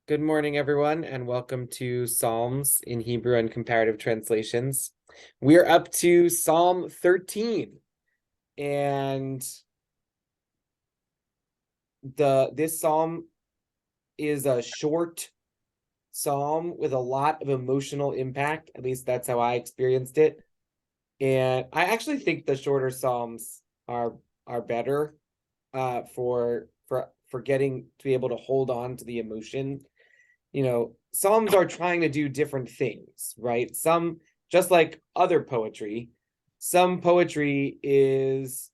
Good morning, everyone, and welcome to Psalms in Hebrew and Comparative Translations. We're up to Psalm 13, and this psalm is a short psalm with a lot of emotional impact. At least that's how I experienced it. And I actually think the shorter psalms are better for getting to be able to hold on to the emotion. Psalms are trying to do different things, right? Some, just like other poetry, some poetry is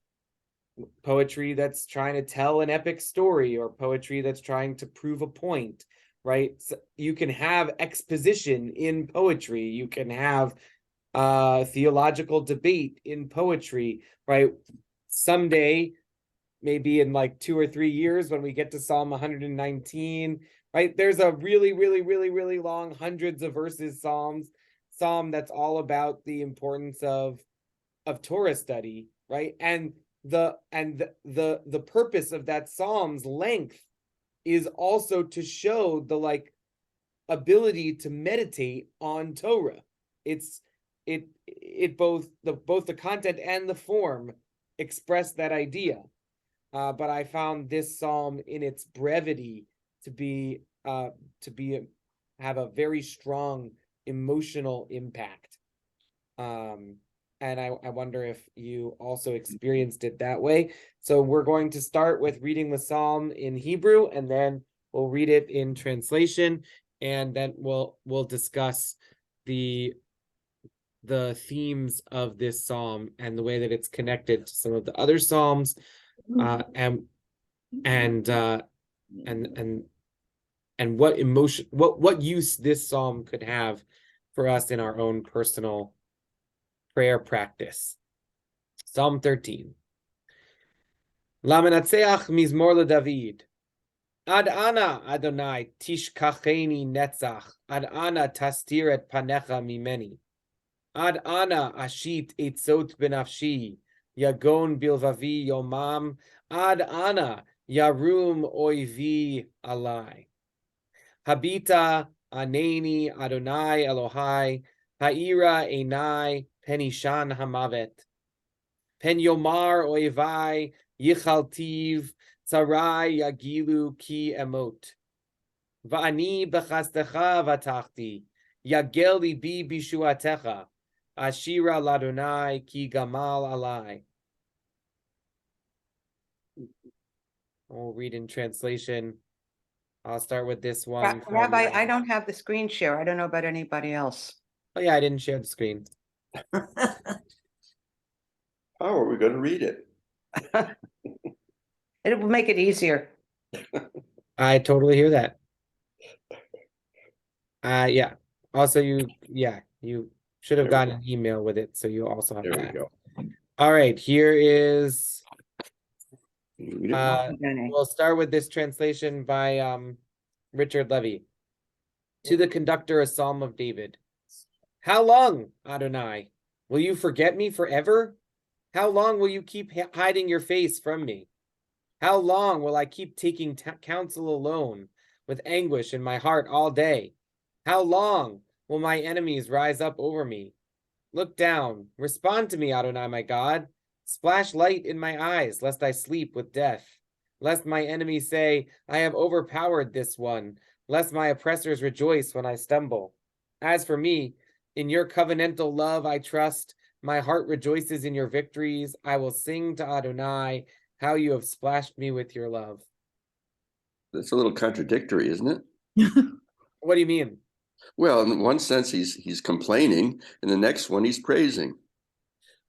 poetry that's trying to tell an epic story or poetry that's trying to prove a point, right? So you can have exposition in poetry. You can have theological debate in poetry, right? Someday, maybe in like 2 or 3 years when we get to Psalm 119, right? There's a really, really, really, really long, hundreds of verses psalm that's all about the importance of Torah study, right? And the purpose of that psalm's length is also to show the ability to meditate on Torah. It both the content and the form express that idea. But I found this psalm in its brevity to be have a very strong emotional impact. And I wonder if you also experienced it that way. So we're going to start with reading the psalm in Hebrew, and then we'll read it in translation, and then we'll discuss the themes of this psalm and the way that it's connected to some of the other psalms, and what emotion, what use this psalm could have for us in our own personal prayer practice. Psalm 13. Lamenatseach mizmor leDavid. Ad ana Adonai tishkacheni netzach. Ad ana tastir et panecha mimeni. Ad ana ashit etzot benafshi. Yagon bilvavi yomam. Ad ana yarum oivi alai. Habita aneni Adonai Elohai. Ha'ira enai penishan hamavet. Pen yomar oivai yichaltiv tsarai yagilu ki emot. Va'ani bechastecha vatachti. Yagel libi bishuatecha. Ashira ladonai ki gamal alai. We'll read in translation. I'll start with this one. Rabbi, I don't have the screen share. I don't know about anybody else. Oh yeah, I didn't share the screen. How are we going to read it? It will make it easier. I totally hear that. Yeah. Also, you should have gotten an email with it, so you also have There that. we go. All right, here is. Read it. We'll start with this translation by Richard Levy. To the conductor, a psalm of David. How long, Adonai, will you forget me forever? How long will you keep hiding your face from me? How long will I keep taking counsel alone with anguish in my heart all day? How long will my enemies rise up over me? Look down, respond to me, Adonai, my God. Splash light in my eyes, lest I sleep with death. Lest my enemies say, I have overpowered this one. Lest my oppressors rejoice when I stumble. As for me, in your covenantal love I trust. My heart rejoices in your victories. I will sing to Adonai how you have splashed me with your love. That's a little contradictory, isn't it? What do you mean? Well, in one sense, he's complaining, and the next one he's praising.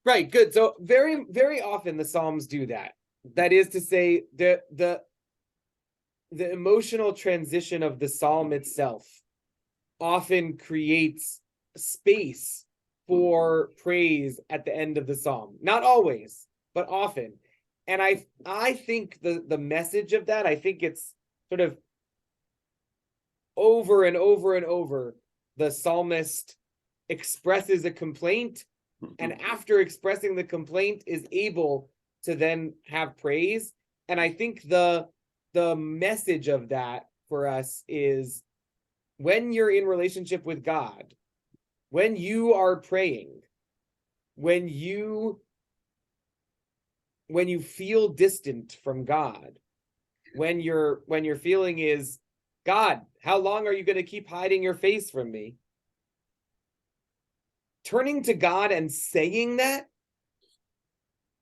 Right, good. So very, very often the Psalms do that. That is to say, the emotional transition of the Psalm itself often creates space for praise at the end of the Psalm. Not always, but often. And I think the message of that, I think it's sort of over and over and over, the psalmist expresses a complaint, and after expressing the complaint is able to then have praise. And I think the message of that for us is when you're in relationship with God, when you are praying, when you feel distant from God, when your feeling is, God, how long are you going to keep hiding your face from me? Turning to God and saying that,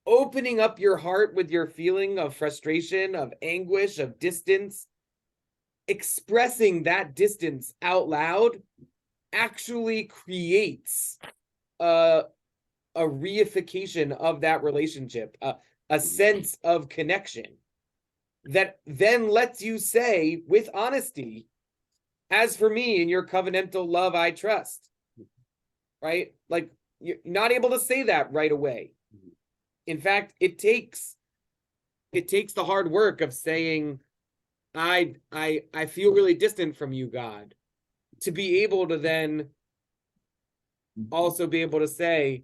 opening up your heart with your feeling of frustration, of anguish, of distance, expressing that distance out loud actually creates a reification of that relationship, a sense of connection that then lets you say with honesty, as for me, in your covenantal love I trust. Right? Like, you're not able to say that right away. In fact, it takes the hard work of saying, I feel really distant from you, God, to be able to then also be able to say,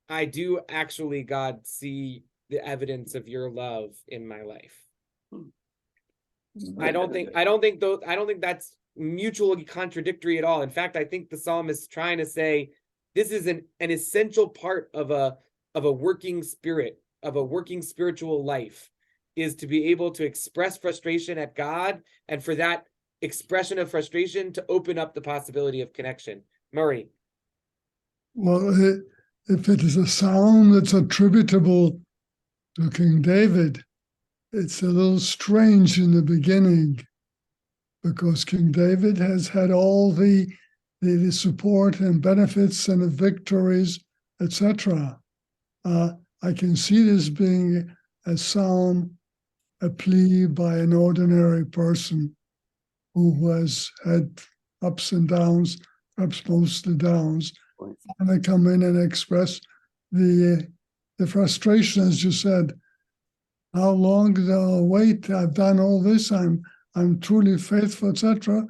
I do actually, God, see the evidence of your love in my life. I don't think that's mutually contradictory at all. In fact, I think the psalmist is trying to say this is an essential part of a working spirit, of a working spiritual life, is to be able to express frustration at God, and for that expression of frustration to open up the possibility of connection. Murray. Well, if it is a psalm that's attributable to King David, it's a little strange in the beginning, because King David has had all the support and benefits and the victories, etc. I can see this being a psalm, a plea by an ordinary person who has had ups and downs, perhaps mostly downs, and they come in and express the frustration, as you said. How long do I wait? I've done all this. I'm truly faithful, etc.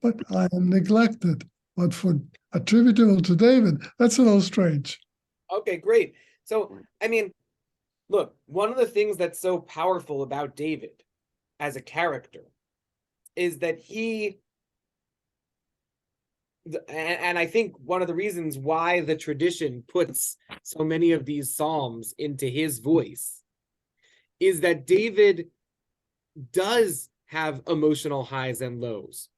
But I am neglected. But for attributable to David, that's a little strange. Okay, great. So, I mean, look, one of the things that's so powerful about David as a character is that and I think one of the reasons why the tradition puts so many of these psalms into his voice is that David does have emotional highs and lows.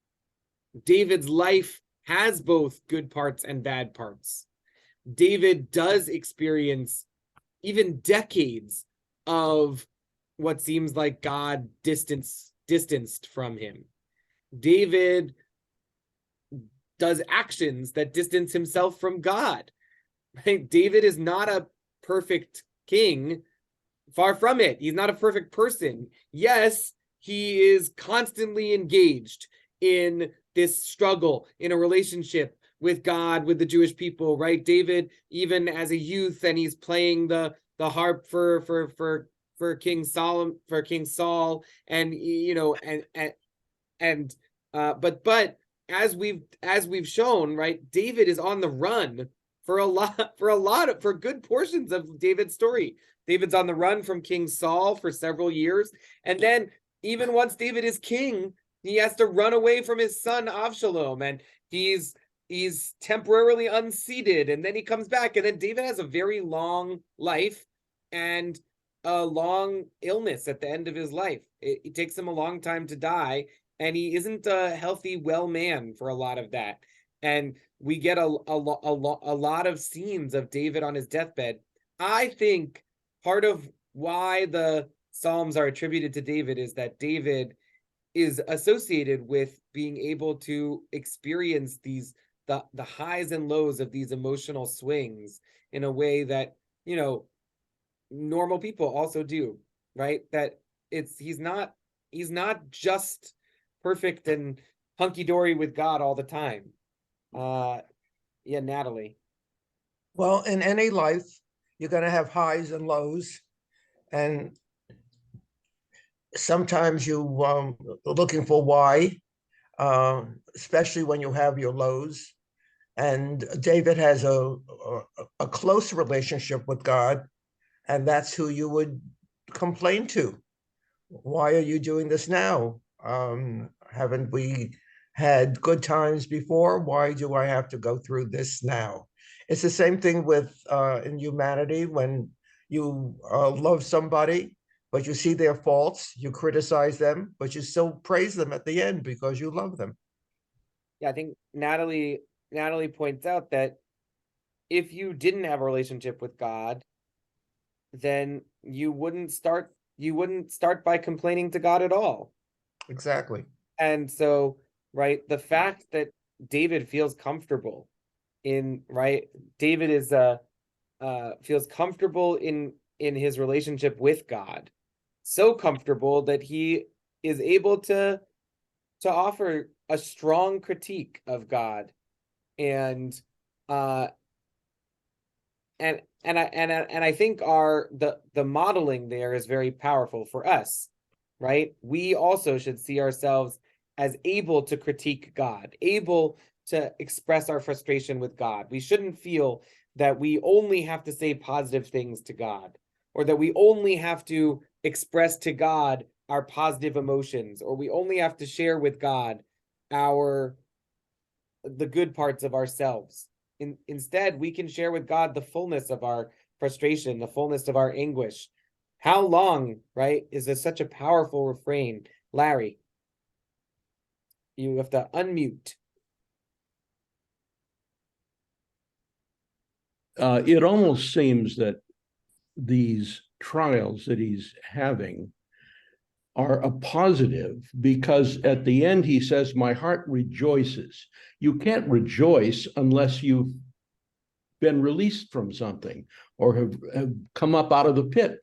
David's life has both good parts and bad parts. David does experience even decades of what seems like God distanced from him. David does actions that distance himself from God. Right? David is not a perfect king. Far from it. He's not a perfect person. Yes, he is constantly engaged in this struggle, in a relationship with God, with the Jewish people, right? David, even as a youth, and he's playing the harp for King Saul, and you know, but as we've shown, right, David is on the run for good portions of David's story. David's on the run from King Saul for several years, and then even once David is king, he has to run away from his son Avshalom, and he's temporarily unseated, and then he comes back, and then David has a very long life and a long illness at the end of his life. It takes him a long time to die, and he isn't a healthy, well man for a lot of that. And we get a lot of scenes of David on his deathbed. I think part of why the Psalms are attributed to David is that David is associated with being able to experience the highs and lows of these emotional swings in a way that, you know, normal people also do, right? That he's not just perfect and hunky-dory with God all the time. Yeah, Natalie. Well, in any life, you're going to have highs and lows, and sometimes you are looking for why, especially when you have your lows. And David has a close relationship with God, and that's who you would complain to. Why are you doing this now? Haven't we had good times before. Why do I have to go through this now? It's the same thing with in humanity. When you love somebody, but you see their faults, you criticize them, but you still praise them at the end because you love them. Yeah, I think Natalie points out that if you didn't have a relationship with God, then you wouldn't start by complaining to God at all. Exactly. And so, right, the fact that David feels comfortable in, right, David is feels comfortable in his relationship with God, so comfortable that he is able to offer a strong critique of God, and uh I think the modeling there is very powerful for us, right? We also should see ourselves as able to critique God, able to express our frustration with God. We shouldn't feel that we only have to say positive things to God, or that we only have to express to God our positive emotions, or we only have to share with God the good parts of ourselves. Instead, we can share with God the fullness of our frustration, the fullness of our anguish. How long, right, is this such a powerful refrain? Larry, you have to unmute. It almost seems that these trials that he's having are a positive, because at the end he says, my heart rejoices. You can't rejoice unless you've been released from something or have come up out of the pit.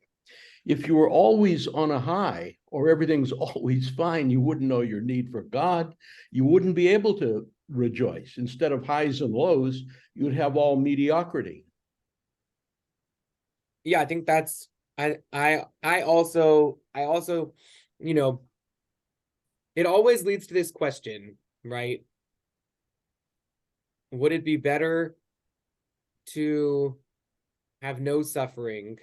If you were always on a high, or everything's always fine, you wouldn't know your need for God. You wouldn't be able to rejoice. Instead of highs and lows, you'd have all mediocrity. Yeah, I think that's I also, you know, it always leads to this question, right? Would it be better to have no suffering,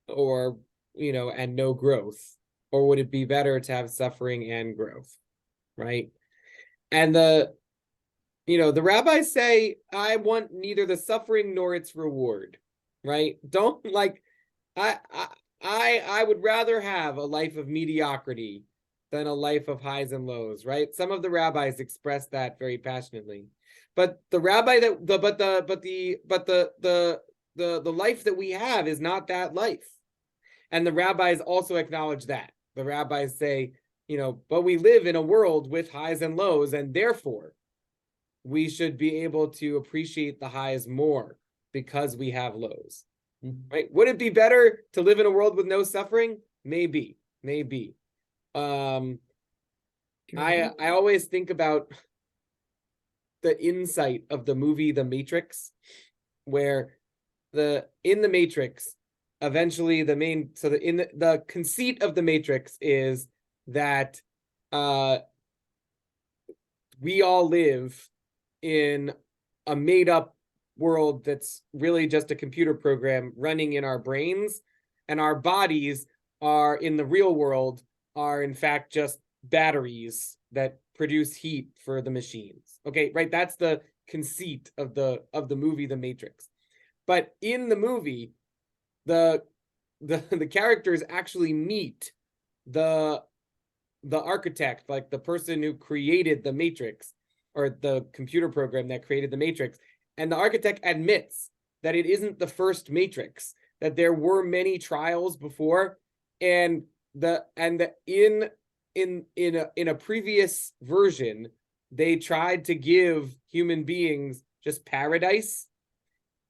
or, and no growth, or would it be better to have suffering and growth, right? And the rabbis say, I want neither the suffering nor its reward, right? Don't like, I I would rather have a life of mediocrity than a life of highs and lows, right? Some of the rabbis express that very passionately. But the rabbi that the life that we have is not that life. And the rabbis also acknowledge that. The rabbis say, but we live in a world with highs and lows, and therefore we should be able to appreciate the highs more because we have lows. Right? Would it be better to live in a world with no suffering? Maybe. I always think about the insight of the movie The Matrix, where in the Matrix, eventually the conceit of the Matrix is that we all live in a made up world that's really just a computer program running in our brains, and our bodies are in the real world are in fact just batteries that produce heat for the machines. Okay, right? That's the conceit of the movie The Matrix. But in the movie, the characters actually meet the architect, like the person who created the Matrix, or the computer program that created the Matrix, and the architect admits that it isn't the first Matrix, that there were many trials before, and in a previous version they tried to give human beings just paradise,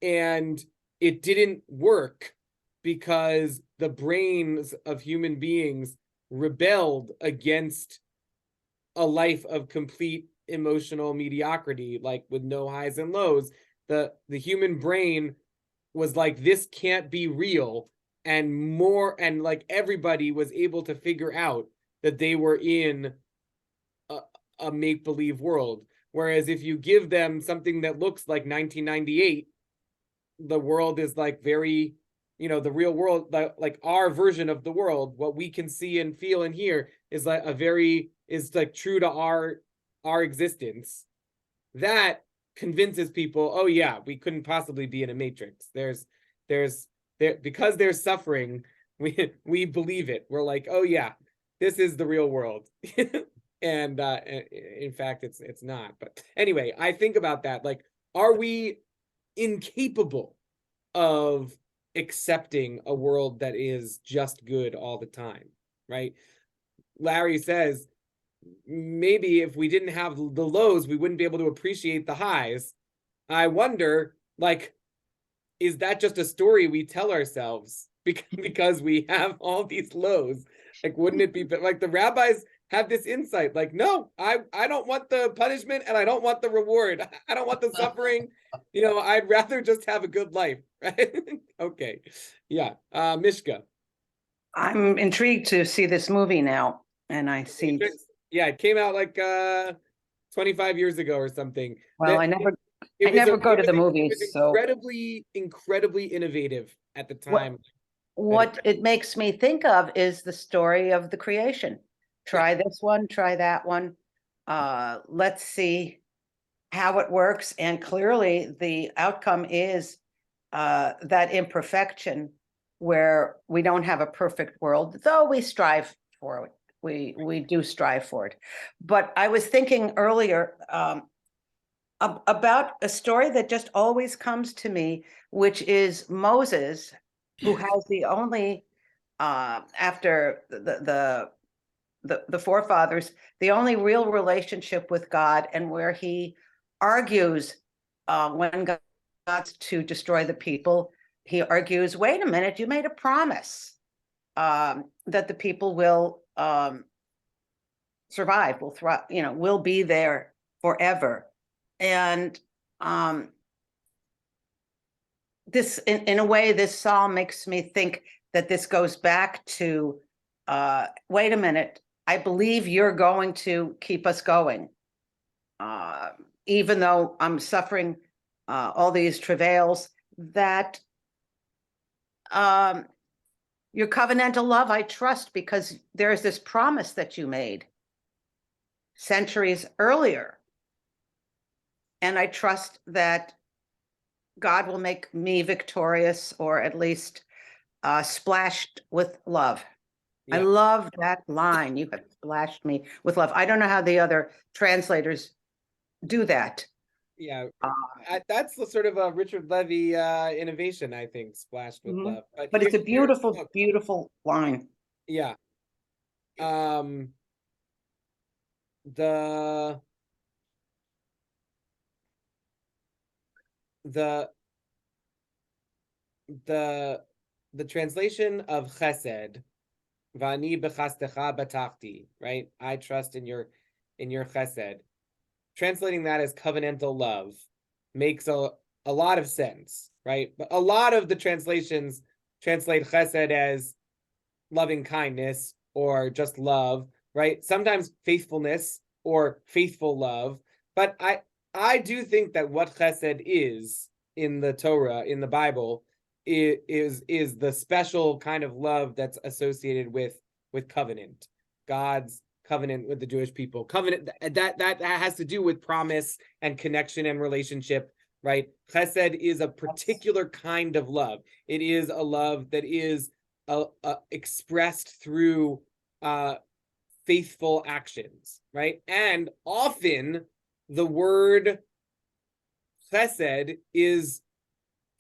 and it didn't work because the brains of human beings rebelled against a life of complete emotional mediocrity, like with no highs and lows. The human brain was like, this can't be real, and like everybody was able to figure out that they were in a make-believe world. Whereas if you give them something that looks like 1998, the world is like very, the real world, like our version of the world, what we can see and feel and hear is like is like true to our existence. That convinces people, oh yeah, we couldn't possibly be in a matrix. Because there's suffering, we believe it. We're like, oh yeah, this is the real world. And in fact, it's not. But anyway, I think about that. Like, are we incapable of accepting a world that is just good all the time, right? Larry says maybe if we didn't have the lows, we wouldn't be able to appreciate the highs. I wonder, like, is that just a story we tell ourselves because we have all these lows? Like, wouldn't it be like the rabbis have this insight? Like, no, I don't want the punishment and I don't want the reward. I don't want the suffering. I'd rather just have a good life, right? Okay, yeah. Mishka. I'm intrigued to see this movie now, and I see. Yeah, it came out like 25 years ago or something. Well, I never go to the movies, so incredibly innovative at the time. what it makes me think of is the story of the creation. Try this one, try that one. Let's see how it works. And clearly the outcome is that imperfection where we don't have a perfect world, though we strive for it. We do strive for it. But I was thinking earlier about a story that just always comes to me, which is Moses, who has the only after the forefathers, the only real relationship with God, and where he argues when God's to destroy the people, he argues, wait a minute, you made a promise that the people will survive, will thrive, will be there forever. And this, in a way, this psalm makes me think that this goes back to, wait a minute, I believe you're going to keep us going. Even though I'm suffering all these travails, that your covenantal love I trust, because there's this promise that you made centuries earlier. And I trust that God will make me victorious, or at least splashed with love. Yeah. I love that line. You have splashed me with love. I don't know how the other translators do that. Yeah, that's the sort of a Richard Levy innovation, I think, splashed with love. But it's a beautiful, beautiful line. Yeah. The translation of chesed, vani bechastecha batachti, right? I trust in your chesed. Translating that as covenantal love makes a lot of sense, right? But a lot of the translations translate chesed as loving kindness or just love, right? Sometimes faithfulness or faithful love. But I do think that what chesed is in the Torah, in the Bible, is the special kind of love that's associated with covenant, God's covenant with the Jewish people. Covenant that has to do with promise and connection and relationship, right? Chesed is a particular kind of love. It is a love that is expressed through faithful actions, right? And often the word chesed is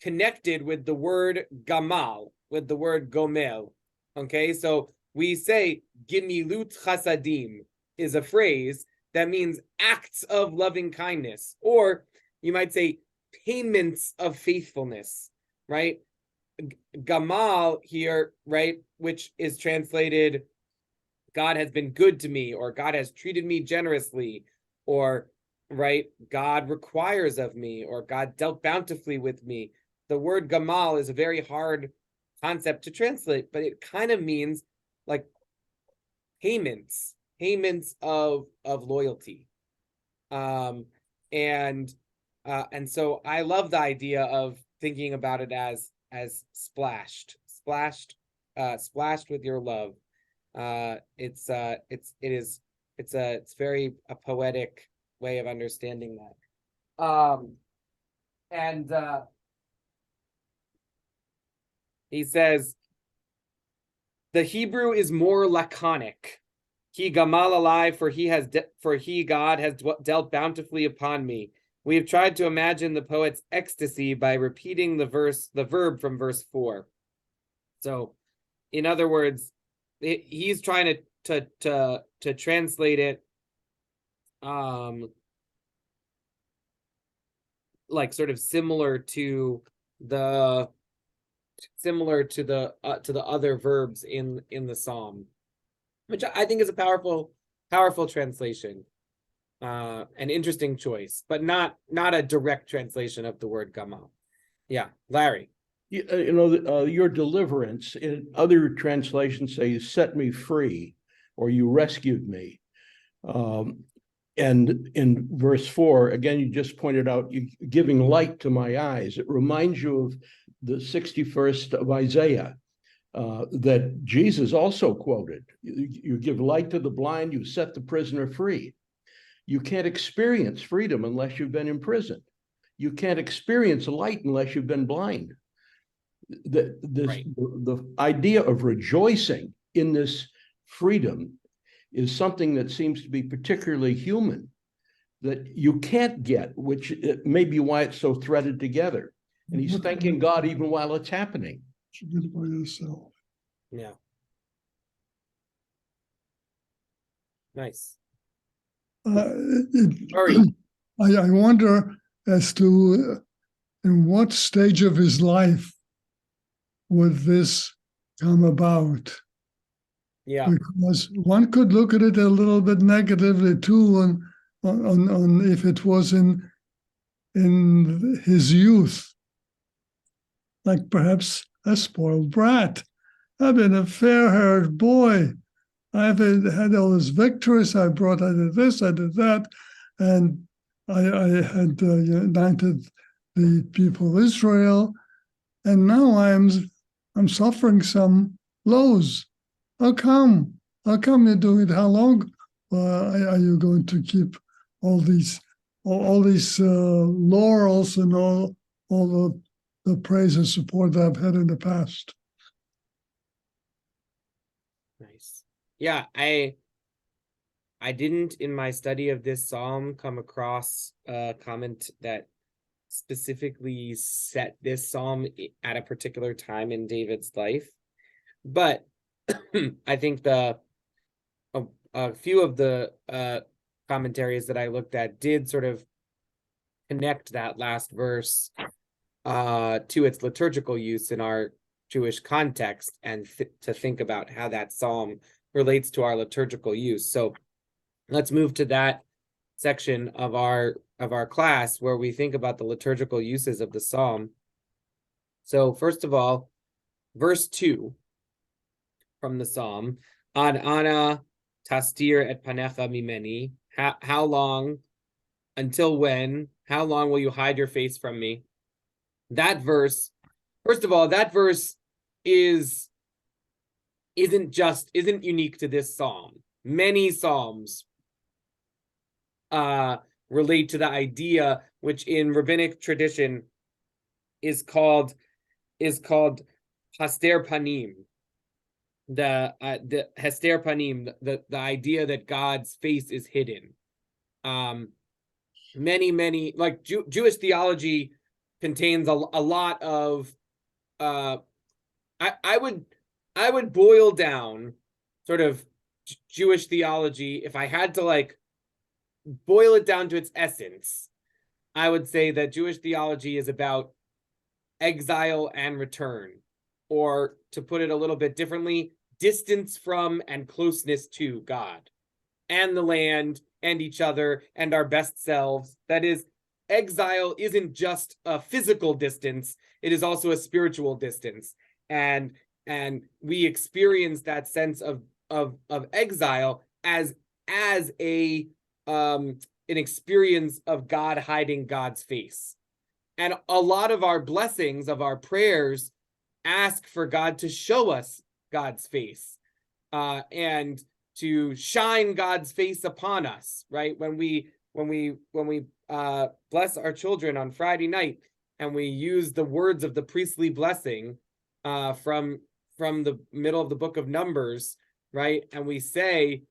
connected with the word gamal, with the word gomel. Okay, so we say gimilut chasadim is a phrase that means acts of loving kindness, or you might say payments of faithfulness, right? Gamal here, right, which is translated God has been good to me, or God has treated me generously, or right, God requires of me, or God dealt bountifully with me. The word gamal is a very hard concept to translate, but it kind of means like payments of loyalty. And so I love the idea of thinking about it as splashed, splashed with your love. It's very a poetic way of understanding that. And he says, the Hebrew is more laconic. He gamal alai, for he God has dealt bountifully upon me. We have tried to imagine the poet's ecstasy by repeating the verb from verse 4. So, in other words, he's trying to translate it, like sort of similar to the other verbs in the psalm, which I think is a powerful translation, an interesting choice, but not a direct translation of the word gamal. Yeah, Larry. Your deliverance, in other translations say, you set me free, or you rescued me. And in verse 4, again, you just pointed out, you giving light to my eyes. It reminds you of the 61st of Isaiah that Jesus also quoted. You give light to the blind, you set the prisoner free. You can't experience freedom unless you've been imprisoned. You can't experience light unless you've been blind. The idea of rejoicing in this freedom is something that seems to be particularly human, that you can't get, which may be why it's so threaded together. And he's thanking God even while it's happening. By yourself. Yeah. Nice. I wonder as to in what stage of his life would this come about? Yeah. Because one could look at it a little bit negatively too, on if it was in his youth, like perhaps a spoiled brat. I've been a fair-haired boy. I've had all these victories. I did this, I did that, and I had united the people of Israel, and now I'm suffering some lows. How come? How come you're doing it? How long are you going to keep all these laurels and all the praise and support that I've had in the past? Nice. Yeah, I didn't in my study of this psalm come across a comment that specifically set this psalm at a particular time in David's life, but I think a few of the commentaries that I looked at did sort of connect that last verse to its liturgical use in our Jewish context, and to think about how that psalm relates to our liturgical use. So let's move to that section of our class where we think about the liturgical uses of the psalm. So first of all, verse 2 from the psalm, Ad ana tastir et panecha mimeni, how long, until when, how long will you hide your face from me? That verse, first of all, that verse isn't unique to this psalm. Many psalms relate to the idea, which in rabbinic tradition is called haster panim, the hester panim, the idea that God's face is hidden. Many like Jewish theology contains a lot of I would boil down sort of Jewish theology. If I had to like boil it down to its essence, I would say that Jewish theology is about exile and return, or to put it a little bit differently, distance from and closeness to God and the land and each other and our best selves. That is, exile isn't just a physical distance, it is also a spiritual distance. And we experience that sense of exile as an experience of God hiding God's face. And a lot of our blessings, of our prayers, ask for God to show us God's face, and to shine God's face upon us, right? When we bless our children on Friday night, and we use the words of the priestly blessing from the middle of the book of Numbers, right? And we say,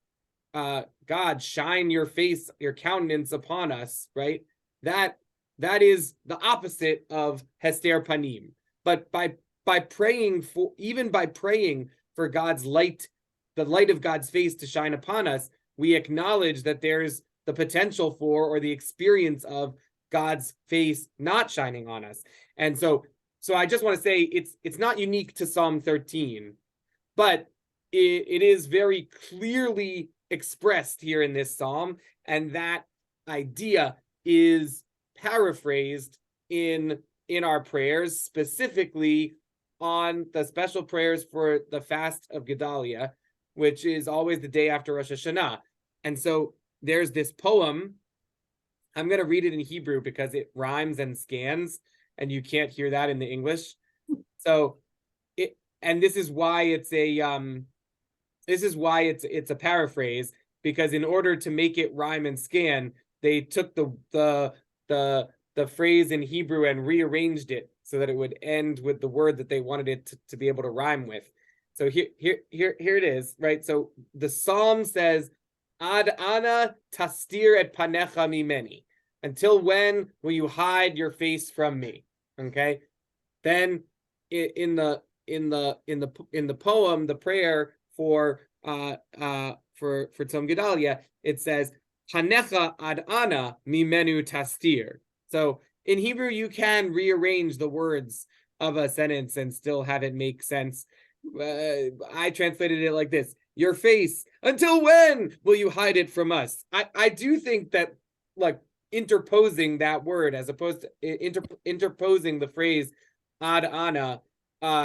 God, shine your face, your countenance upon us, right? That is the opposite of Hester Panim. But by praying for God's light, the light of God's face to shine upon us, we acknowledge that there's the potential for, or the experience of, God's face not shining on us. And so I just want to say it's not unique to Psalm 13, but it is very clearly expressed here in this psalm, and that idea is paraphrased in our prayers, specifically on the special prayers for the fast of Gedalia, which is always the day after Rosh Hashanah. And so there's this poem. I'm going to read it in Hebrew because it rhymes and scans, and you can't hear that in the English. So this is why it's a paraphrase, because in order to make it rhyme and scan, they took the phrase in Hebrew and rearranged it so that it would end with the word that they wanted it to be able to rhyme with. So here it is, right? So the psalm says, Ad ana tastir et panecha mimeni. Until when will you hide your face from me? Okay. Then in the poem, the prayer for Tzom Gedalia, it says, Panecha ad ana mimenu tastir. So in Hebrew, you can rearrange the words of a sentence and still have it make sense. I translated it like this: your face, until when will you hide it from us? I do think that, like, interposing that word as opposed to interposing the phrase ad ana,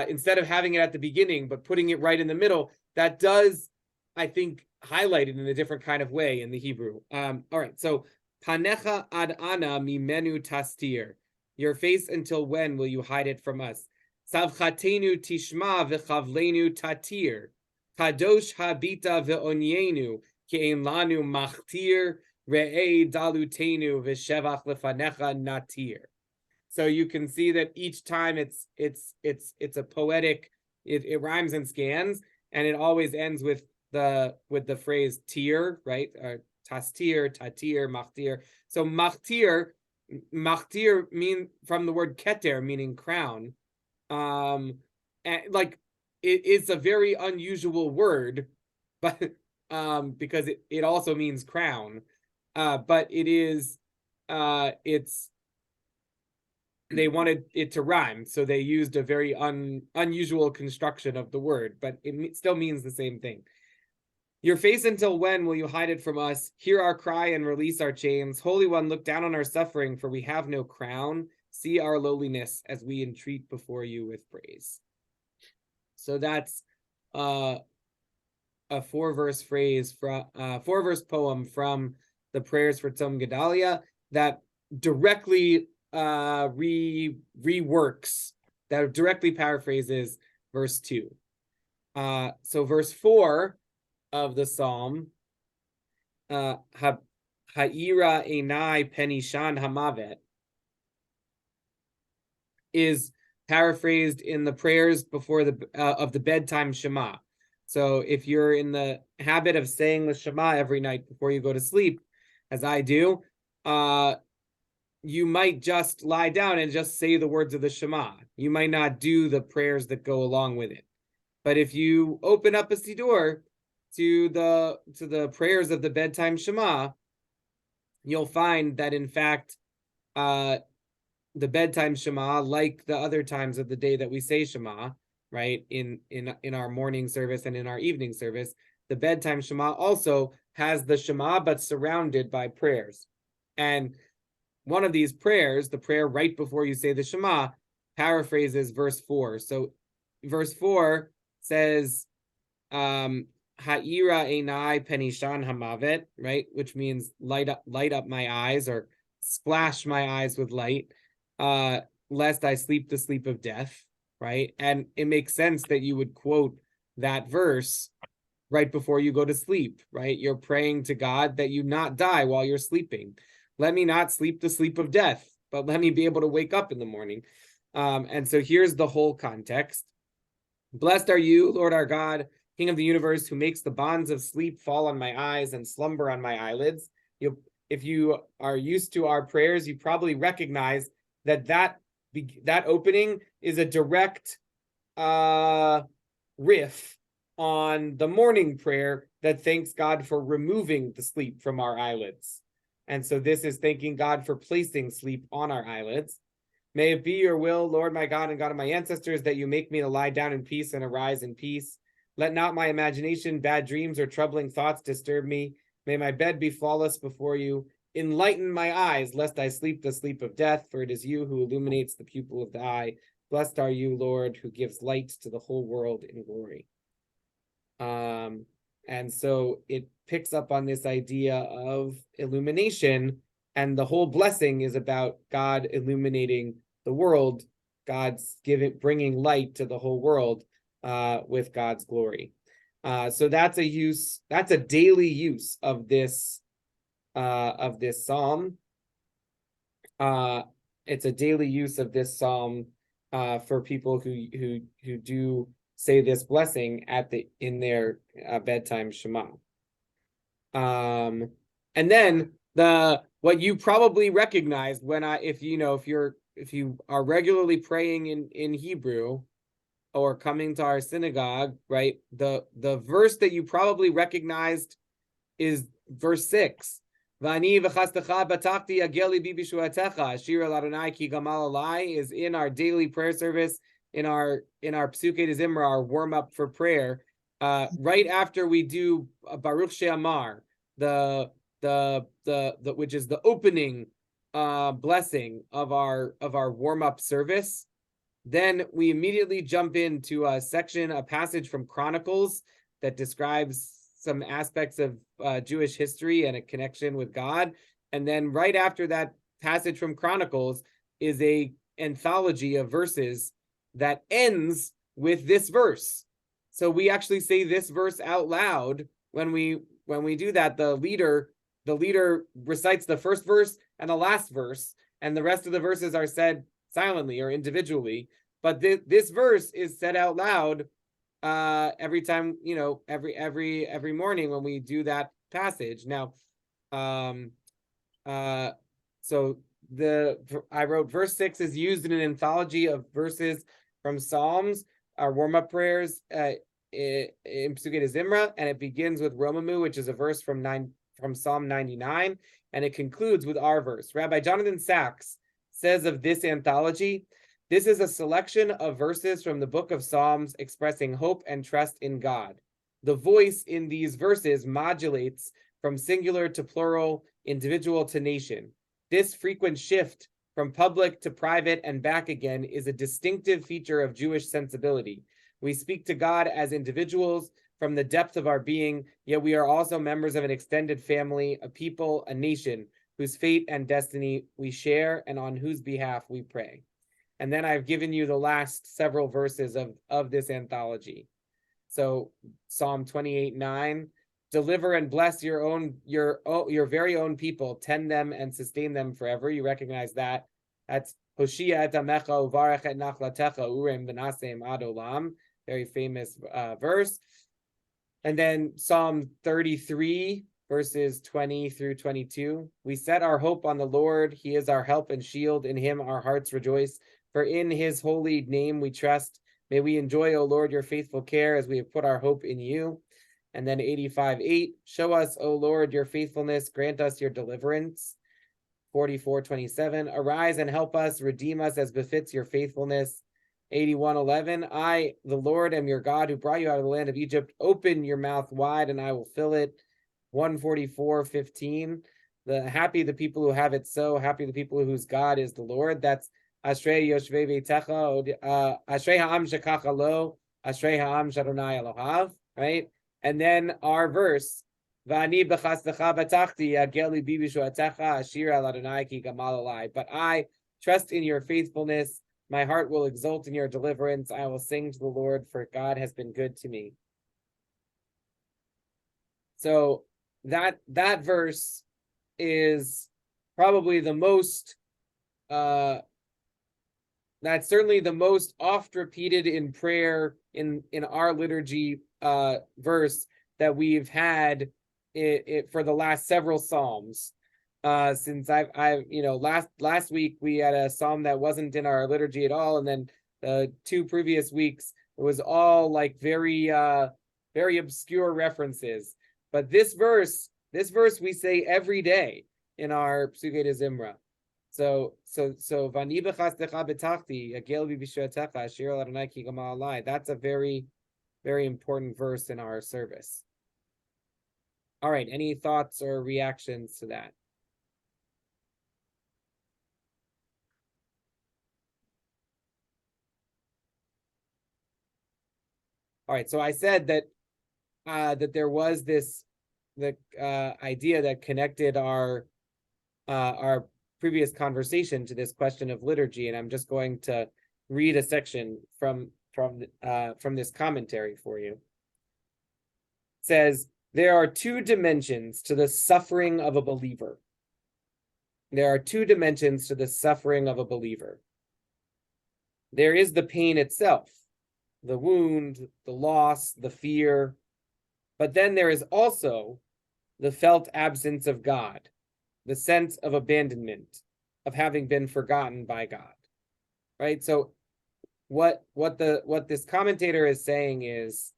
instead of having it at the beginning but putting it right in the middle, that does, I think, highlight it in a different kind of way in the Hebrew. All right, so panecha ad ana mimenu tastir. Your face, until when will you hide it from us? Savchatenu tishma v'chavlenu tatir. Kadosh habita ve'onyenu ke'en lanu machtir re'ei dalutenu v'shevach lefanecha natir. So you can see that each time it's a poetic, it rhymes and scans, and it always ends with the phrase tir, right? Tastir, tatir, machtir. So machtir mean from the word keter, meaning crown. And like it's a very unusual word, but because it also means crown. But it is they wanted it to rhyme, so they used a very unusual construction of the word, but it still means the same thing. Your face, until when will you hide it from us? Hear our cry and release our chains. Holy One, look down on our suffering, for we have no crown. See our lowliness as we entreat before you with praise. So that's a 4-verse poem from the prayers for Tzom Gedalia that directly reworks, that directly paraphrases verse 2. So verse 4 of the psalm, Ha'ira enai penishan hamavet, is paraphrased in the prayers before of the bedtime Shema. So if you're in the habit of saying the Shema every night before you go to sleep, as I do, you might just lie down and just say the words of the Shema. You might not do the prayers that go along with it. But if you open up a siddur to the prayers of the bedtime Shema, you'll find that in fact the bedtime Shema, like the other times of the day that we say Shema, right, in our morning service and in our evening service, the bedtime Shema also has the Shema but surrounded by prayers. And one of these prayers, the prayer right before you say the Shema, paraphrases verse 4. So verse 4 says, Ha'ira enai penishan hamavet, right, which means light up my eyes, or splash my eyes with light, lest I sleep the sleep of death. right? And it makes sense that you would quote that verse right before you go to sleep, right? You're praying to God that you not die while you're sleeping. Let me not sleep the sleep of death, but let me be able to wake up in the morning. And so here's the whole context. Blessed are you, Lord our God, King of the universe, who makes the bonds of sleep fall on my eyes and slumber on my eyelids. If you are used to our prayers, you probably recognize that opening is a direct riff on the morning prayer that thanks God for removing the sleep from our eyelids. And so this is thanking God for placing sleep on our eyelids. May it be your will, Lord my God and God of my ancestors, that you make me to lie down in peace and arise in peace. Let not my imagination, bad dreams, or troubling thoughts disturb me. May my bed be flawless before you. Enlighten my eyes, lest I sleep the sleep of death, for it is you who illuminates the pupil of the eye. Blessed are you, Lord, who gives light to the whole world in glory. And so it picks up on this idea of illumination, and the whole blessing is about God illuminating the world, God's bringing light to the whole world with God's glory. So that's a daily use of this psalm. It's a daily use of this psalm for people who do say this blessing in their bedtime Shema. And then what you probably recognized if you are regularly praying in Hebrew or coming to our synagogue, right? The verse that you probably recognized is verse 6. Vani v'chastecha batachti ageli bi b'shuatecha shir el Adonai ki gamal alai is in our daily prayer service, in our Psuke de Zimra, our warm up for prayer. Right after we do Baruch She'amar, the which is the opening blessing of our warm up service, then we immediately jump into a passage from Chronicles that describes some aspects of Jewish history and a connection with God. And then right after that passage from Chronicles is a anthology of verses that ends with this verse. So we actually say this verse out loud when we do that. The leader recites the first verse and the last verse, and the rest of the verses are said silently or individually. But this verse is said out loud every time, every morning when we do that passage. Now, so I wrote verse 6 is used in an anthology of verses from Psalms, our warm-up prayers in Psuke de Zimra, and it begins with Romamu, which is a verse from Psalm 99, and it concludes with our verse. Rabbi Jonathan Sachs says of this anthology, this is a selection of verses from the book of Psalms expressing hope and trust in God. The voice in these verses modulates from singular to plural, individual to nation. This frequent shift from public to private and back again is a distinctive feature of Jewish sensibility. We speak to God as individuals from the depth of our being, yet we are also members of an extended family, a people, a nation, whose fate and destiny we share and on whose behalf we pray. And then I've given you the last several verses of this anthology. So Psalm 28:9, deliver and bless your very own people, tend them and sustain them forever. You recognize that. That's Hoshia et amecha uvarech et nachlatecha urem v'nasem ad olam. Very famous verse. And then Psalm 33, verses 20 through 22. We set our hope on the Lord. He is our help and shield. In him our hearts rejoice. For in his holy name we trust. May we enjoy, O Lord, your faithful care as we have put our hope in you. And then 85:8, show us, O Lord, your faithfulness. Grant us your deliverance. 44:27, arise and help us. Redeem us as befits your faithfulness. 81:11, I, the Lord, am your God who brought you out of the land of Egypt. Open your mouth wide and I will fill it. 144:15, happy the people who have it so. Happy the people whose God is the Lord. That's Ashrei Yoshvei Beitecha, Ashrei Ha'am Shekacha Lo, Ashrei Ha'am Shadonai Elohav, right? And then our verse, V'ani b'chastecha batachti, Agel libi b'shuatecha, Ashir al Adonai ki gamal alai. But I trust in your faithfulness. My heart will exult in your deliverance. I will sing to the Lord, for God has been good to me. So that verse is probably the most that's certainly the most oft repeated in prayer in our liturgy verse that we've had it for the last several psalms. Since I've last week we had a psalm that wasn't in our liturgy at all, and then the 2 previous weeks it was all like very obscure references. But this verse we say every day in our Psuke de Zimra. So Vani b'chastecha betachti agel b'vishuatecha ashir al Adonai ki gama alai. That's a very, very important verse in our service. All right, any thoughts or reactions to that? All right, so I said that that there was the idea that connected our previous conversation to this question of liturgy, and I'm just going to read a section from this commentary for you. It says, there are 2 dimensions to the suffering of a believer. There are 2 dimensions to the suffering of a believer. There is the pain itself, the wound, the loss, the fear, but then there is also the felt absence of God, the sense of abandonment, of having been forgotten by God, right? So what this commentator is saying is,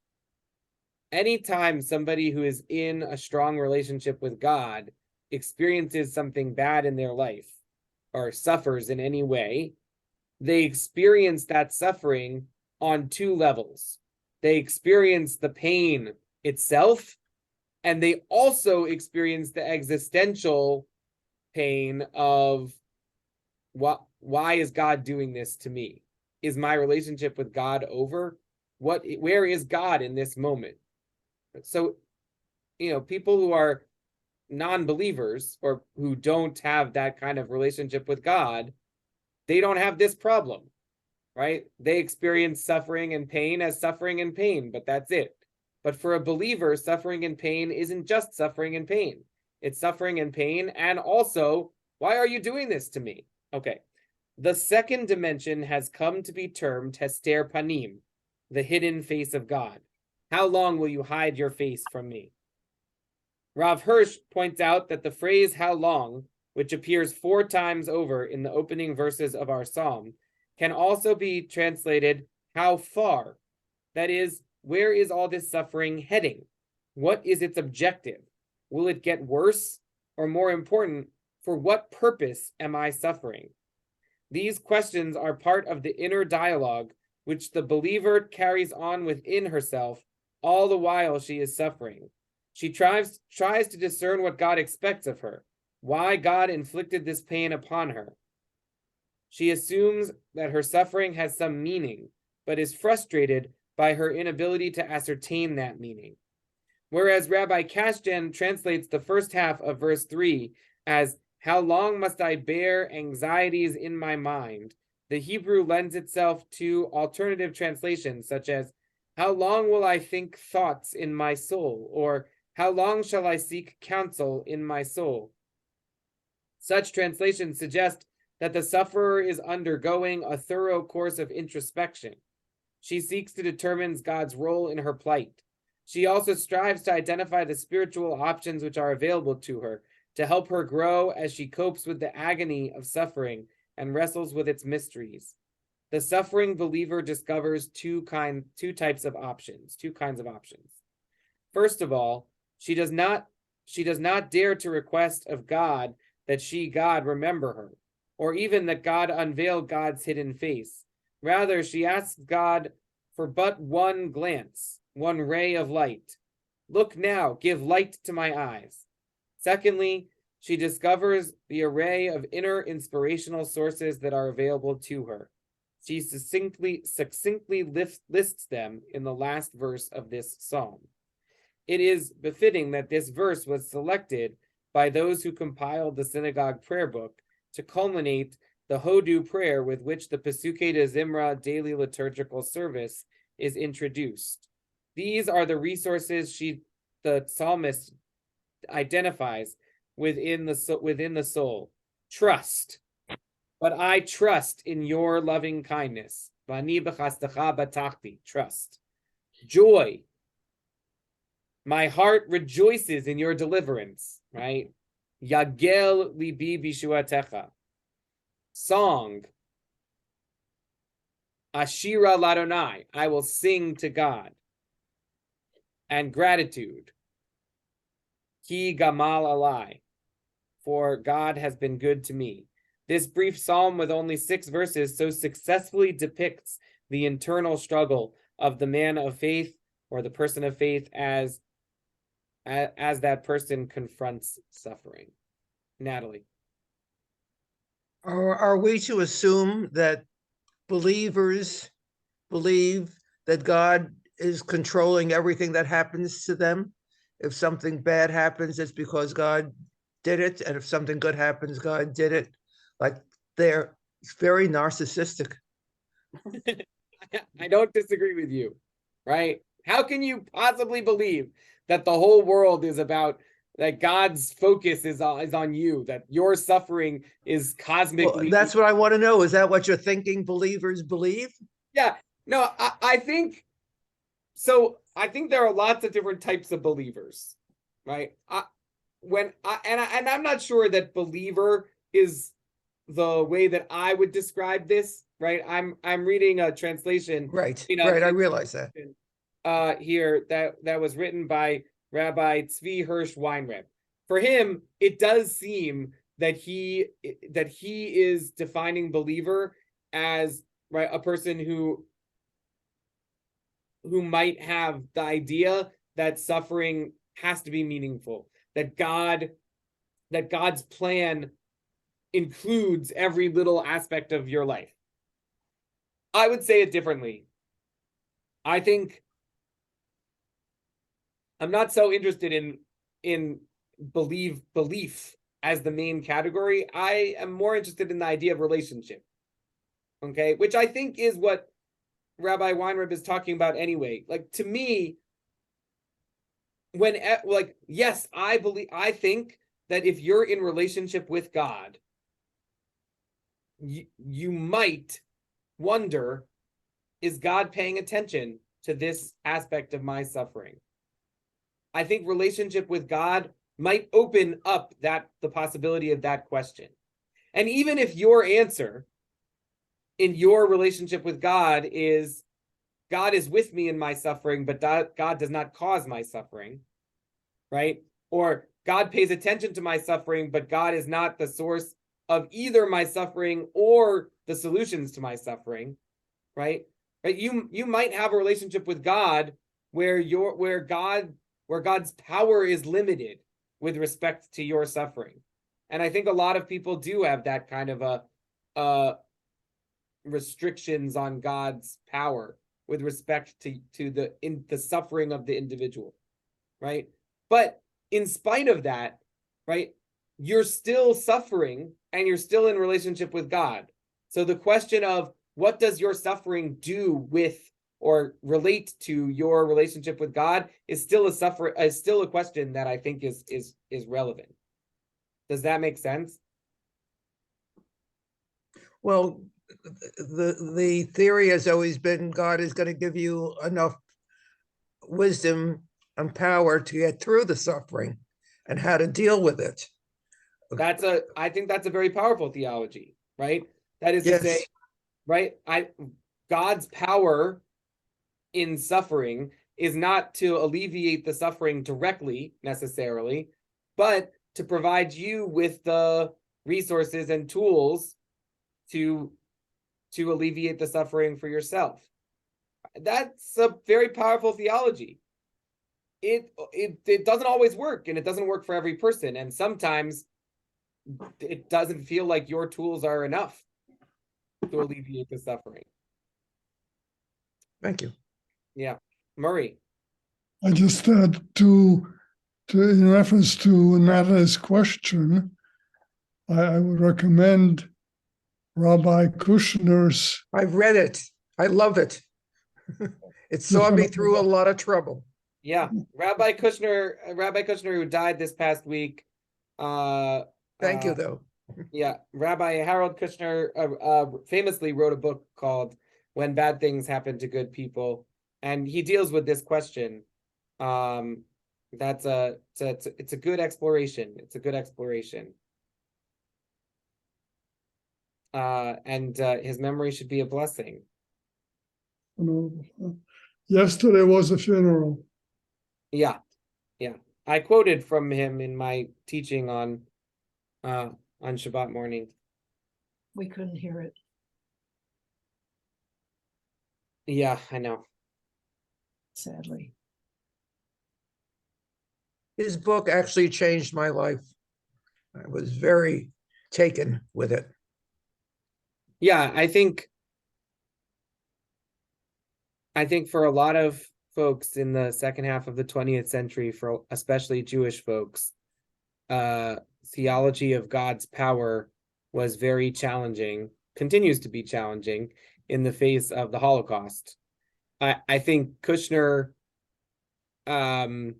anytime somebody who is in a strong relationship with God experiences something bad in their life or suffers in any way, they experience that suffering on 2 levels. They experience the pain itself, and they also experience the existential pain of why is God doing this to me? Is my relationship with God over? Where is God in this moment? So, people who are non-believers or who don't have that kind of relationship with God, they don't have this problem, right? They experience suffering and pain as suffering and pain, but that's it. But for a believer, suffering and pain isn't just suffering and pain. It's suffering and pain, and also, why are you doing this to me? Okay. The second dimension has come to be termed Hester Panim, the hidden face of God. How long will you hide your face from me? Rav Hirsch points out that the phrase how long, which appears 4 times over in the opening verses of our psalm, can also be translated how far. That is, where is all this suffering heading? What is its objective? Will it get worse? Or more important, for what purpose am I suffering? These questions are part of the inner dialogue which the believer carries on within herself all the while she is suffering. She tries to discern what God expects of her, why God inflicted this pain upon her. She assumes that her suffering has some meaning, but is frustrated by her inability to ascertain that meaning. Whereas Rabbi Kashdan translates the first half of verse 3 as, how long must I bear anxieties in my mind? The Hebrew lends itself to alternative translations such as, how long will I think thoughts in my soul? Or, how long shall I seek counsel in my soul? Such translations suggest that the sufferer is undergoing a thorough course of introspection. She seeks to determine God's role in her plight. She also strives to identify the spiritual options which are available to her to help her grow as she copes with the agony of suffering and wrestles with its mysteries. The suffering believer discovers two types of options. First of all, she does not dare to request of God that God remember her, or even that God unveil God's hidden face. Rather, she asks God for but one glance, one ray of light. Look now, give light to my eyes. Secondly, she discovers the array of inner inspirational sources that are available to her. She succinctly lists them in the last verse of this psalm. It is befitting that this verse was selected by those who compiled the synagogue prayer book to culminate the Hodu prayer with which the Pesukei de Zimra daily liturgical service is introduced. These are the resources the psalmist identifies within the soul. Trust. But I trust in your loving kindness. Vani b'chastecha batachti. Trust. Joy. My heart rejoices in your deliverance, right? Yagel libi bishuatecha. Song. Ashira ladonai. I will sing to God. And gratitude. Ki gamal alai. For God has been good to me. This brief psalm with only 6 verses so successfully depicts the internal struggle of the man of faith or the person of faith as that person confronts suffering. Natalie. Are we to assume that believers believe that God is controlling everything that happens to them? If something bad happens, it's because God did it. And if something good happens, God did it. Like, they're very narcissistic. I don't disagree with you, right? How can you possibly believe that the whole world is about, that God's focus is on you, that your suffering is cosmically... Well, that's what I want to know. Is that what you're thinking believers believe? Yeah, no, I think, so I think there are lots of different types of believers, right? I'm not sure that believer is the way that I would describe this, right? I'm reading a translation, Right, right. I realize that. Here that was written by Rabbi Tzvi Hirsch Weinreb. For him, it does seem that he is defining believer as, right, a person who might have the idea that suffering has to be meaningful, that God's plan includes every little aspect of your life. I would say it differently. I think I'm not so interested in belief as the main category. I am more interested in the idea of relationship. Okay, which I think is what Rabbi Weinreb is talking about anyway. Like, to me, yes, I think that if you're in relationship with God, you might wonder, is God paying attention to this aspect of my suffering? I think relationship with God might open up the possibility of that question. And even if your answer in your relationship with God is with me in my suffering, but God does not cause my suffering, right? Or God pays attention to my suffering, but God is not the source of either my suffering or the solutions to my suffering, right? Right? You might have a relationship with God where God's power is limited with respect to your suffering. And I think a lot of people do have that kind of a restrictions on God's power with respect to the suffering of the individual, right? But in spite of that, right, you're still suffering and you're still in relationship with God. So the question of what does your suffering do with or relate to your relationship with God is still a question that I think is relevant. Does that make sense? Well, the theory has always been God is going to give you enough wisdom and power to get through the suffering and how to deal with it. I think that's a very powerful theology, right? That is Yes. to say, right, God's power in suffering is not to alleviate the suffering directly necessarily, but to provide you with the resources and tools to alleviate the suffering for yourself. That's a very powerful theology. It doesn't always work, and it doesn't work for every person, and sometimes it doesn't feel like your tools are enough to alleviate the suffering. Thank you. Yeah. Murray. I just had to in reference to Natalie's question, I would recommend Rabbi Kushner's I've read it. I love it. It saw me through a lot of trouble. Yeah, Rabbi Kushner, who died this past week. Thank you, though. Yeah, Rabbi Harold Kushner famously wrote a book called "When Bad Things Happen to Good People," and he deals with this question. It's a good exploration. It's a good exploration. And his memory should be a blessing. Yesterday was a funeral. Yeah, yeah. I quoted from him in my teaching on Shabbat morning. We couldn't hear it. Yeah, I know. Sadly. His book actually changed my life. I was very taken with it. Yeah, I think for a lot of folks in the second half of the 20th century, for especially Jewish folks, theology of God's power was very challenging, continues to be challenging in the face of the Holocaust. I think Kushner doesn't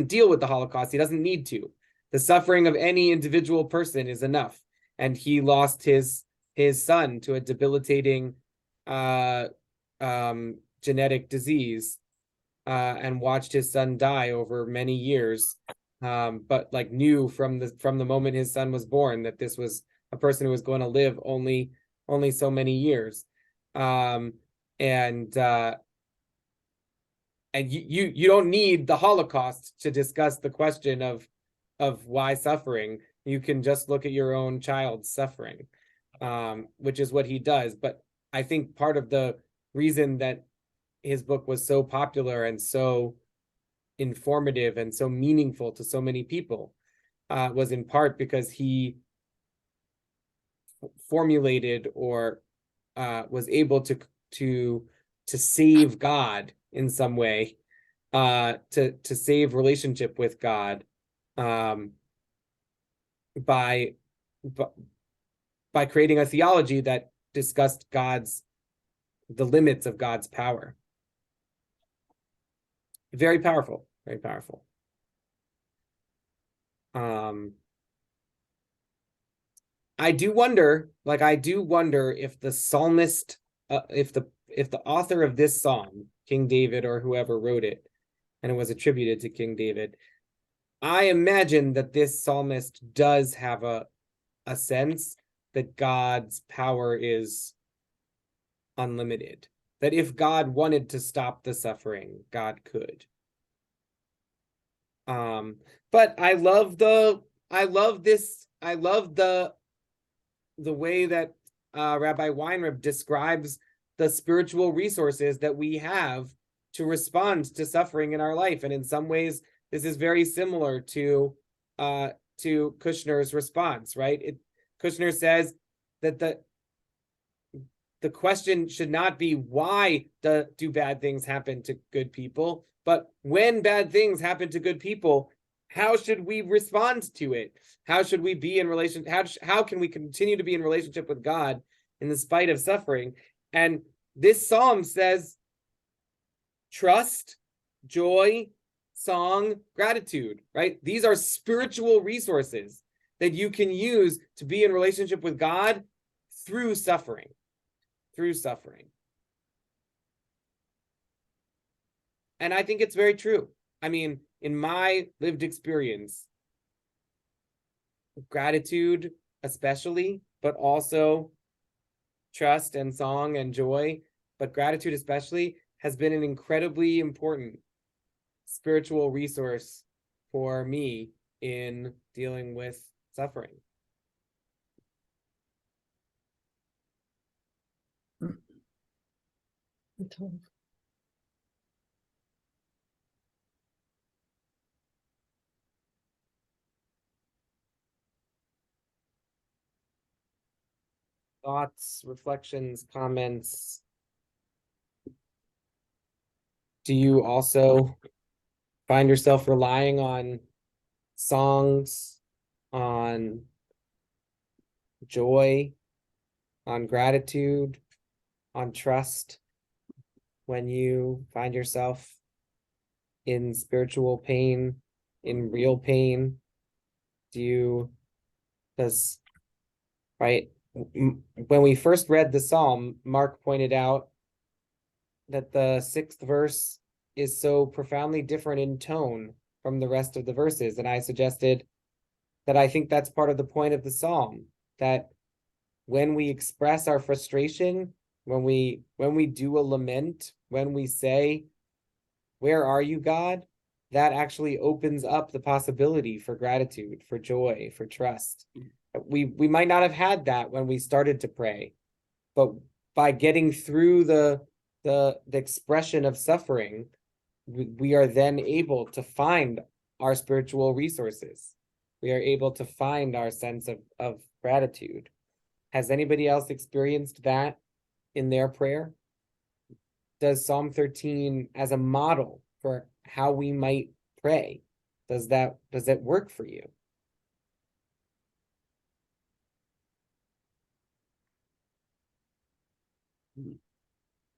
deal with the Holocaust. He doesn't need to. The suffering of any individual person is enough. And he lost his son to a debilitating genetic disease, and watched his son die over many years. But like knew from the moment his son was born that this was a person who was going to live only so many years. And you don't need the Holocaust to discuss the question of why suffering. You can just look at your own child's suffering, which is what he does. But I think part of the reason that his book was so popular and so informative and so meaningful to so many people was in part because he formulated or was able to save God in some way, to save relationship with God, by creating a theology that discussed the limits of God's power. Very powerful, very powerful. I do wonder if the psalmist, if the author of this psalm, King David or whoever wrote it, and it was attributed to King David, I imagine that this psalmist does have a sense that God's power is unlimited. That if God wanted to stop the suffering, God could. But I love the way that Rabbi Weinreb describes the spiritual resources that we have to respond to suffering in our life. And in some ways, this is very similar to Kushner's response, right? Kushner says that the question should not be why do bad things happen to good people, but when bad things happen to good people, how should we respond to it? How should we be in relation? How can we continue to be in relationship with God in the spite of suffering? And this psalm says trust, joy, song, gratitude, right? These are spiritual resources that you can use to be in relationship with God through suffering. And I think it's very true. I mean, in my lived experience, gratitude especially, but also trust and song and joy, but gratitude especially has been an incredibly important spiritual resource for me in dealing with suffering. Thoughts, reflections, comments. Do you also find yourself relying on songs, on joy, on gratitude, on trust when you find yourself in spiritual pain, in real pain? Does, right? When we first read the psalm, Mark pointed out that the 6th verse is so profoundly different in tone from the rest of the verses. And I suggested that I think that's part of the point of the psalm, that when we express our frustration, when we do a lament, when we say, "Where are you, God?" that actually opens up the possibility for gratitude, for joy, for trust. We might not have had that when we started to pray, but by getting through the expression of suffering, we are then able to find our spiritual resources. We are able to find our sense of gratitude. Has anybody else experienced that in their prayer? Does Psalm 13 as a model for how we might pray, does that work for you?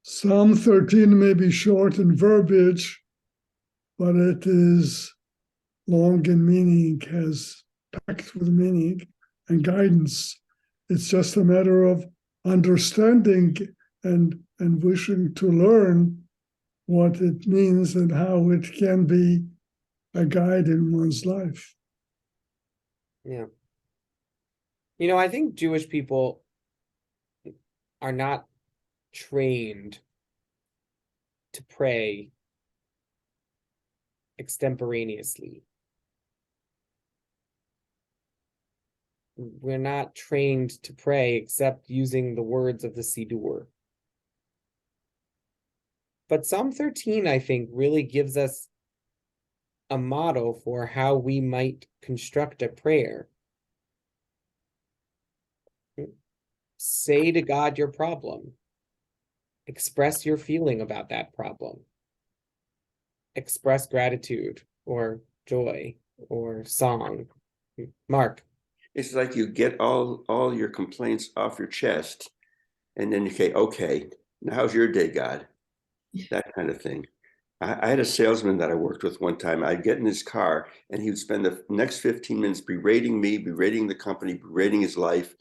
Psalm 13 may be short in verbiage, but it is long in meaning, has packed with meaning and guidance. It's just a matter of understanding and wishing to learn what it means and how it can be a guide in one's life. Yeah. I think Jewish people are not trained to pray extemporaneously. We're not trained to pray except using the words of the Siddur. But Psalm 13, I think, really gives us a model for how we might construct a prayer. Say to God your problem. Express your feeling about that problem. Express gratitude or joy or song. Mark. It's like you get all your complaints off your chest, and then you say, okay, now how's your day, God? That kind of thing. I had a salesman that I worked with one time. I'd get in his car and he would spend the next 15 minutes berating me, berating the company, berating his life.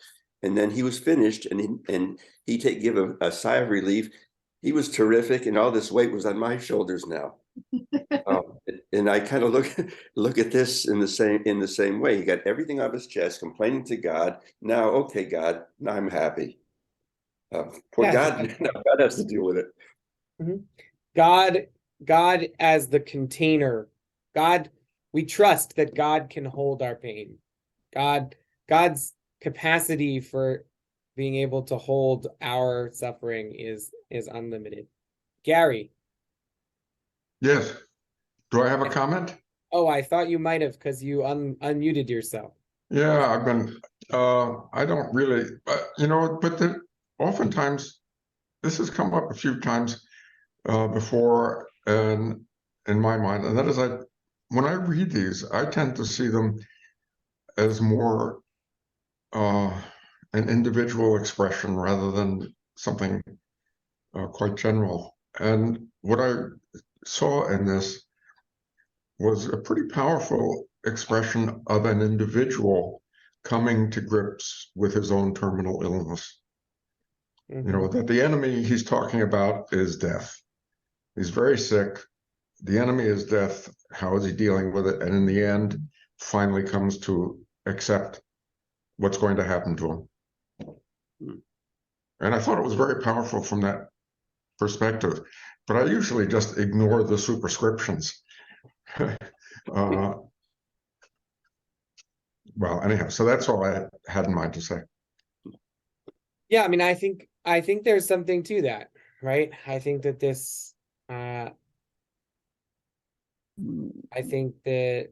And then he was finished and he'd give a sigh of relief. He was terrific, and all this weight was on my shoulders now. And I kind of look at this in the same way. He got everything off his chest, complaining to God. Now, okay, God, now I'm happy. Poor God, now God has to deal with it. Mm-hmm. God as the container. God, we trust that God can hold our pain. God's capacity for being able to hold our suffering is unlimited. Gary. Yes. Do I have a comment? Oh, I thought you might have, because you unmuted yourself. Yeah, I've been, I don't really, but oftentimes this has come up a few times before in my mind, and that is when I read these, I tend to see them as more an individual expression rather than something quite general. And what I saw in this was a pretty powerful expression of an individual coming to grips with his own terminal illness. Mm-hmm. That the enemy he's talking about is death. He's very sick. The enemy is death. How is he dealing with it? And in the end, finally comes to accept what's going to happen to him. And I thought it was very powerful from that perspective. But I usually just ignore the superscriptions. Well, anyhow, so that's all I had in mind to say. Yeah, I mean, I think there's something to that, right? I think that this, I think that,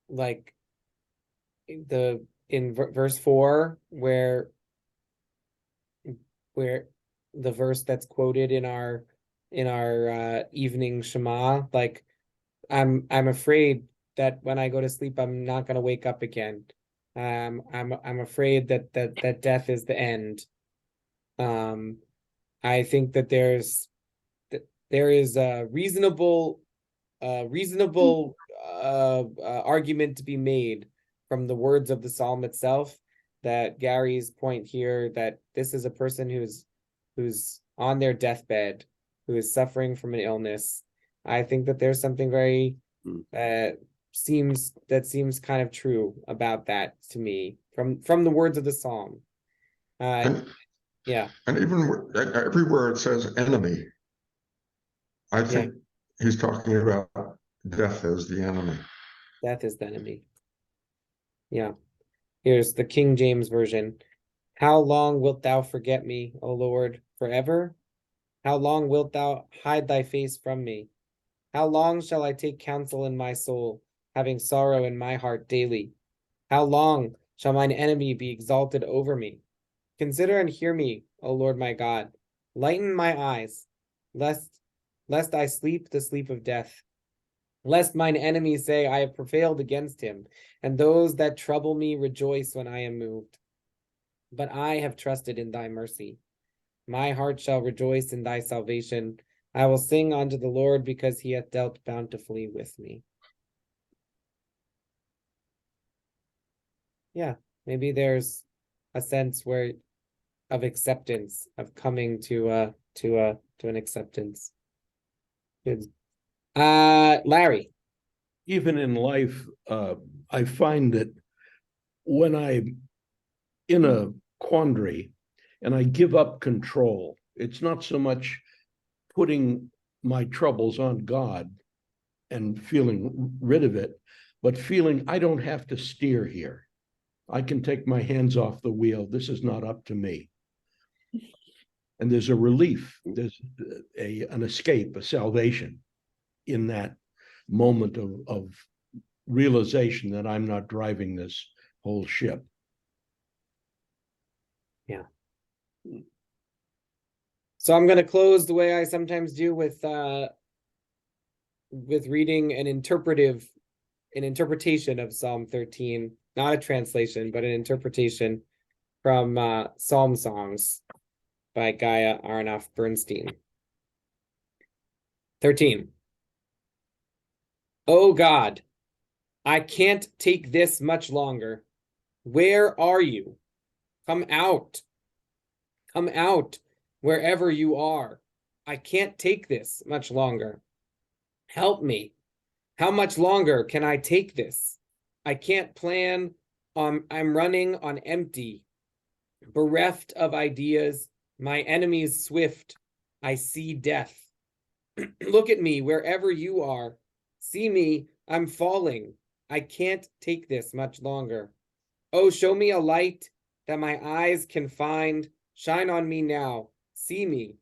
like, in verse 4, where the verse that's quoted in our evening Shema, like, I'm afraid that when I go to sleep, I'm not going to wake up again. I'm afraid that death is the end. I think that there is a reasonable argument to be made from the words of the psalm itself, that Gary's point here, that this is a person who's on their deathbed, who is suffering from an illness. I think that there's something very seems kind of true about that to me from the words of the psalm. And, Yeah. and even everywhere it says enemy, I think he's talking about death as the enemy. Death is the enemy. Yeah. Here's the King James Version. How long wilt thou forget me, O Lord, forever? How long wilt thou hide thy face from me? How long shall I take counsel in my soul, having sorrow in my heart daily? How long shall mine enemy be exalted over me? Consider and hear me, O Lord my God. Lighten my eyes, lest I sleep the sleep of death. Lest mine enemies say, I have prevailed against him, and those that trouble me rejoice when I am moved. But I have trusted in thy mercy. My heart shall rejoice in thy salvation. I will sing unto the Lord, because he hath dealt bountifully with me. Yeah, maybe there's a sense of acceptance, of coming to an acceptance. Good. Larry. Even in life, I find that when I'm in a quandary and I give up control, it's not so much putting my troubles on God and feeling rid of it, but feeling I don't have to steer here. I can take my hands off the wheel. This is not up to me. And there's a relief, there's an escape, a salvation in that moment of realization that I'm not driving this whole ship. Yeah. So I'm going to close the way I sometimes do with reading an interpretation of Psalm 13, not a translation, but an interpretation from Psalm Songs by Gaia Aronoff Bernstein. 13. Oh God, I can't take this much longer. Where are you? Come out. Come out wherever you are. I can't take this much longer. Help me. How much longer can I take this? I can't plan. I'm running on empty, bereft of ideas. My enemy's swift. I see death. Look at me wherever you are. See me. I'm falling. I can't take this much longer. Oh, show me a light that my eyes can find. Shine on me now. See me.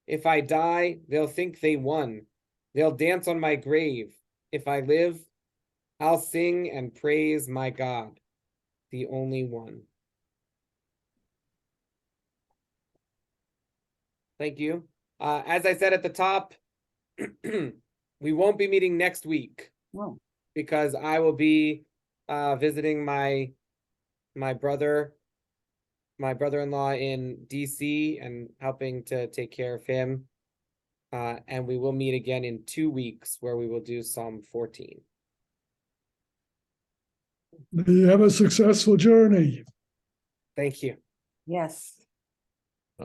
If I die, they'll think they won. They'll dance on my grave. If I live, I'll sing and praise my God, the only one. Thank you. As I said at the top, we won't be meeting next week because I will be visiting my brother-in-law in DC and helping to take care of him. And we will meet again in 2 weeks where we will do Psalm 14. May you have a successful journey. Thank you. Yes.